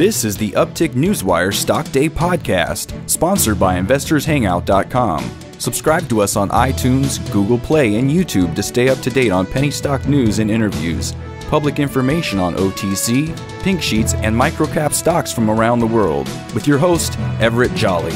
This is the Uptick Newswire Stock Day podcast, sponsored by InvestorsHangout.com. Subscribe to us on iTunes, Google Play, and YouTube to stay up to date on penny stock news and interviews, public information on OTC, pink sheets, and microcap stocks from around the world, with your host, Everett Jolly.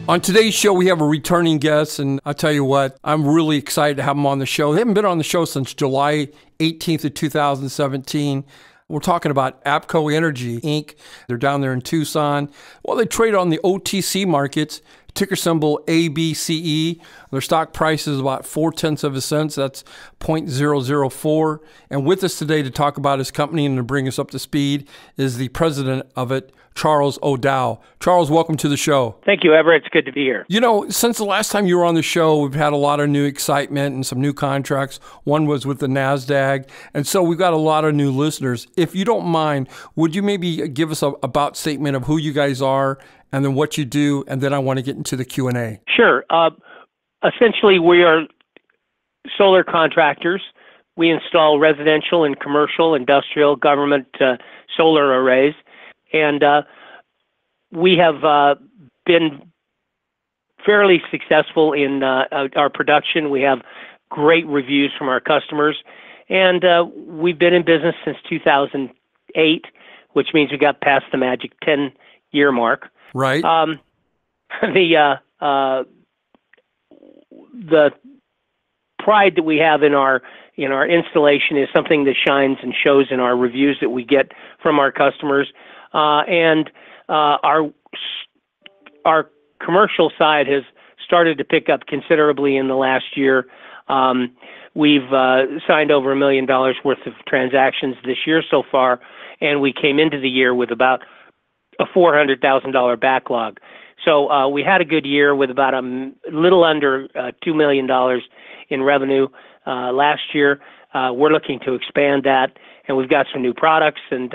On today's show, we have a returning guest, and I'll tell you what, I'm really excited to have him on the show. They haven't been on the show since July 18th of 2017. We're talking about ABCO Energy, Inc. They're down there in Tucson. Well, they trade on the OTC markets, ticker symbol ABCE. Their stock price is about 0.4 of a cent. That's 0.004. And with us today to talk about his company and to bring us up to speed is the president of it, Charles O'Dow. Charles, welcome to the show. Thank you, Everett. It's good to be here. You know, since the last time you were on the show, we've had a lot of new excitement and some new contracts. One was with the NASDAQ. And so we've got a lot of new listeners. If you don't mind, would you maybe give us a about statement of who you guys are and then what you do? And then I want to get into the Q&A. Sure. Essentially, we are solar contractors. We install residential and commercial, industrial, government solar arrays. And we have been fairly successful in our production. We have great reviews from our customers. And we've been in business since 2008, which means we got past the magic 10-year mark. Right. The pride that we have in our installation is something that shines and shows in our reviews that we get from our customers. And our commercial side has started to pick up considerably in the last year. We've signed over $1 million worth of transactions this year so far, and we came into the year with about a $400,000 backlog. So we had a good year with about a little under $2 million in revenue last year. We're looking to expand that, and we've got some new products, and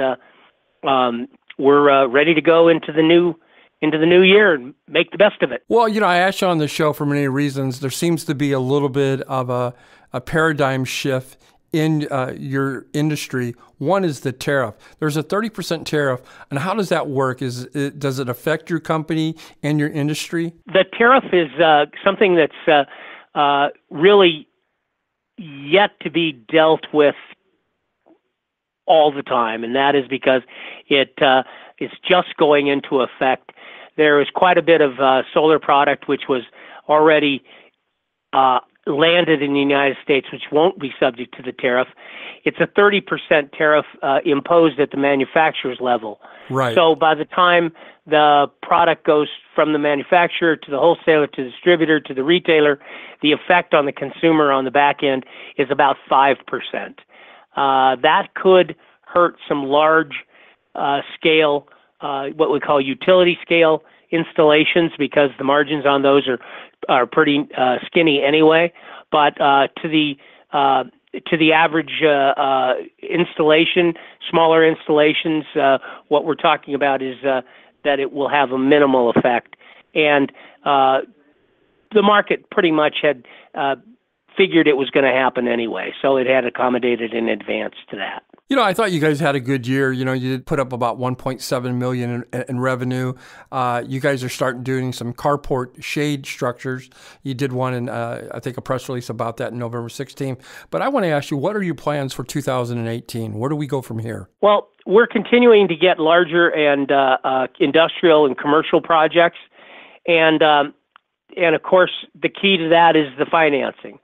we're ready to go into the new year and make the best of it. Well, you know, I asked you on the show for many reasons. There seems to be a little bit of a paradigm shift in your industry. One is the tariff. There's a 30% tariff, and how does that work? Does it affect your company and your industry? The tariff is something that's really yet to be dealt with all the time, and that is because it's just going into effect. There is quite a bit of solar product which was already landed in the United States, which won't be subject to the tariff. It's a 30% tariff imposed at the manufacturer's level. Right. So by the time the product goes from the manufacturer to the wholesaler to the distributor to the retailer, the effect on the consumer on the back end is about 5%. That could hurt some large scale, what we call utility scale installations, because the margins on those are pretty skinny anyway. But to the average installation, smaller installations, what we're talking about is that it will have a minimal effect. And the market pretty much had figured it was going to happen anyway, so it had accommodated in advance to that. You know, I thought you guys had a good year. You know, you did put up about $1.7 million in revenue. You guys are starting doing some carport shade structures. You did one in, I think, a press release about that in November 16th. But I want to ask you, what are your plans for 2018? Where do we go from here? Well, we're continuing to get larger and industrial and commercial projects. And of course, the key to that is the financing.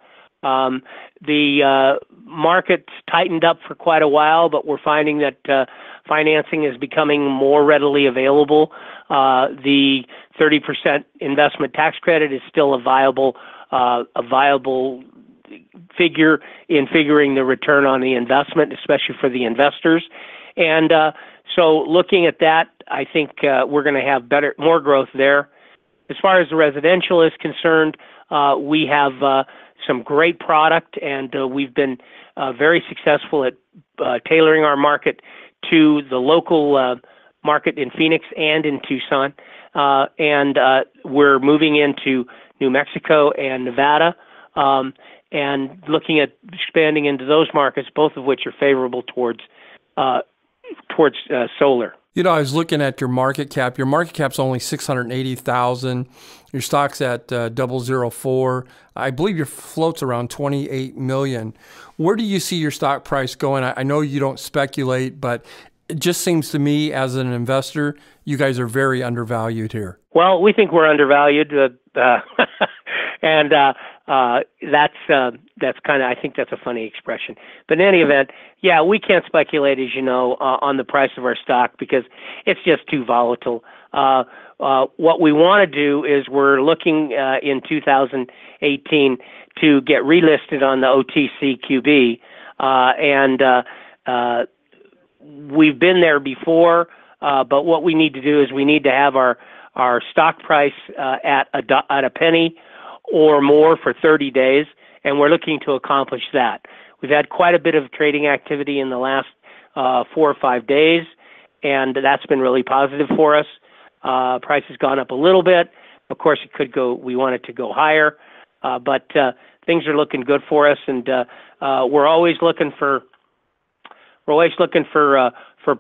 The market's tightened up for quite a while, but we're finding that financing is becoming more readily available. The 30% investment tax credit is still a viable figure in figuring the return on the investment, especially for the investors. And so looking at that, I think we're going to have more growth there. As far as the residential is concerned, we have some great product, and we've been very successful at tailoring our market to the local market in Phoenix and in Tucson. And we're moving into New Mexico and Nevada, and looking at expanding into those markets, both of which are favorable towards towards solar. You know, I was looking at your market cap. Your market cap's only 680,000. Your stock's at 004. I believe your float's around 28 million. Where do you see your stock price going? I know you don't speculate, but it just seems to me as an investor, you guys are very undervalued here. Well, we think we're undervalued, and that's kind of, I think that's a funny expression. But in any event, yeah, we can't speculate, as you know, on the price of our stock because it's just too volatile. What we want to do is we're looking in 2018 to get relisted on the OTCQB, and we've been there before, but what we need to do is we need to have our stock price at a penny or more for 30 days, and we're looking to accomplish that. We've had quite a bit of trading activity in the last 4 or 5 days, and that's been really positive for us. Price has gone up a little bit. Of course, it could go. We want it to go higher, but things are looking good for us, and we're always looking for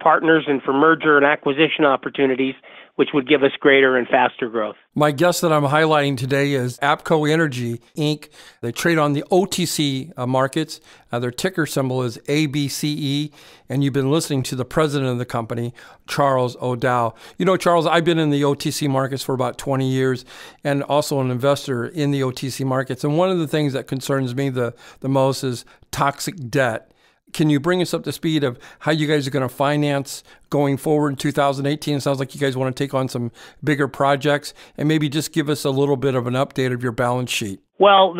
partners and for merger and acquisition opportunities, which would give us greater and faster growth. My guest that I'm highlighting today is ABCO Energy, Inc. They trade on the OTC markets. Their ticker symbol is ABCE, and you've been listening to the president of the company, Charles O'Dow. You know, Charles, I've been in the OTC markets for about 20 years and also an investor in the OTC markets. And one of the things that concerns me the most is toxic debt. Can you bring us up to speed of how you guys are going to finance going forward in 2018? It sounds like you guys want to take on some bigger projects, and maybe just give us a little bit of an update of your balance sheet. Well,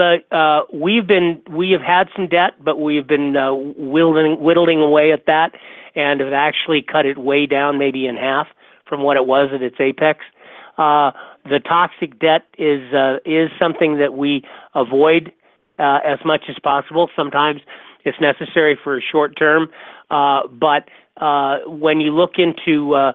we have had some debt, but we've been whittling away at that, and have actually cut it way down, maybe in half from what it was at its apex. The toxic debt is something that we avoid as much as possible. Sometimes it's necessary for a short term, but when you look into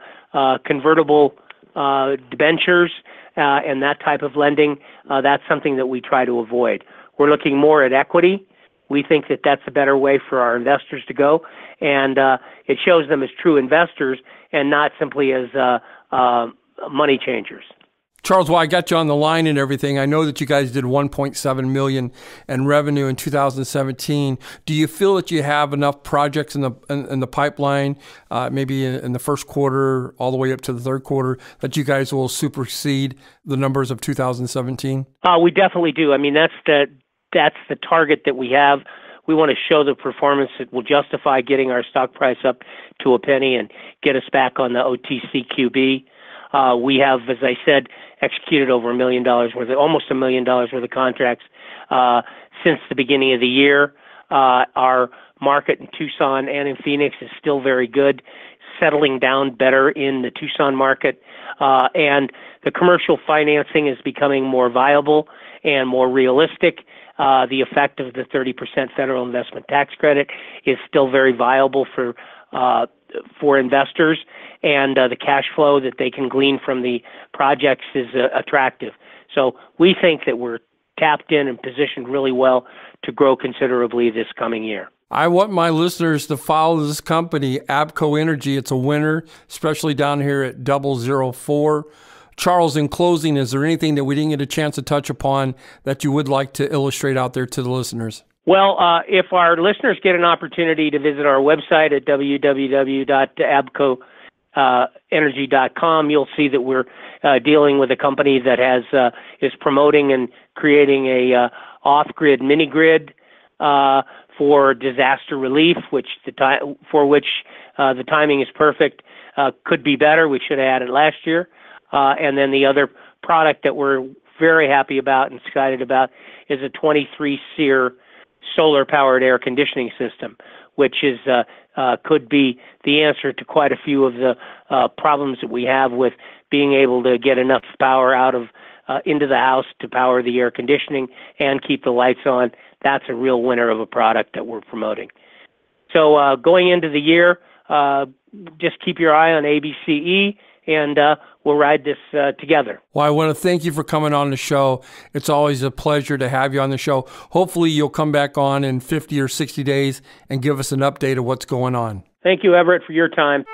convertible debentures and that type of lending, that's something that we try to avoid. We're looking more at equity. We think that that's a better way for our investors to go, and it shows them as true investors and not simply as money changers. Charles, while I got you on the line and everything, I know that you guys did $1.7 million in revenue in 2017. Do you feel that you have enough projects in the pipeline, maybe in the first quarter all the way up to the third quarter, that you guys will supersede the numbers of 2017? We definitely do. I mean, that's the target that we have. We want to show the performance that will justify getting our stock price up to a penny and get us back on the OTCQB. We have, as I said, executed over almost $1 million worth of contracts since the beginning of the year. Our market in Tucson and in Phoenix is still very good, settling down better in the Tucson market, and the commercial financing is becoming more viable and more realistic. The effect of the 30% federal investment tax credit is still very viable for investors, and the cash flow that they can glean from the projects is attractive. So we think that we're tapped in and positioned really well to grow considerably this coming year. I want my listeners to follow this company, ABCO Energy. It's a winner, especially down here at 004. Charles, in closing, is there anything that we didn't get a chance to touch upon that you would like to illustrate out there to the listeners? Well, if our listeners get an opportunity to visit our website at www.abcoenergy.com, you'll see that we're dealing with a company that is promoting and creating a off-grid mini-grid for disaster relief, for which the timing is perfect. Could be better. We should have had it last year. And then the other product that we're very happy about and excited about is a 23 SEER solar-powered air conditioning system, which is could be the answer to quite a few of the problems that we have with being able to get enough power out of into the house to power the air conditioning and keep the lights on. That's a real winner of a product that we're promoting. So going into the year, just keep your eye on ABCE, and we'll ride this together. Well, I want to thank you for coming on the show. It's always a pleasure to have you on the show. Hopefully you'll come back on in 50 or 60 days and give us an update of what's going on. Thank you, Everett, for your time.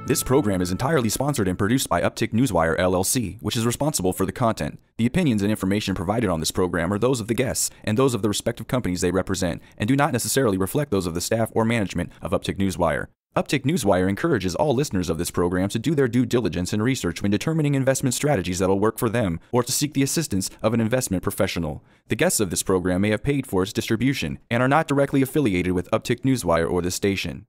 This program is entirely sponsored and produced by Uptick Newswire LLC, which is responsible for the content. The opinions and information provided on this program are those of the guests and those of the respective companies they represent, and do not necessarily reflect those of the staff or management of Uptick Newswire. Uptick Newswire encourages all listeners of this program to do their due diligence and research when determining investment strategies that will work for them, or to seek the assistance of an investment professional. The guests of this program may have paid for its distribution and are not directly affiliated with Uptick Newswire or this station.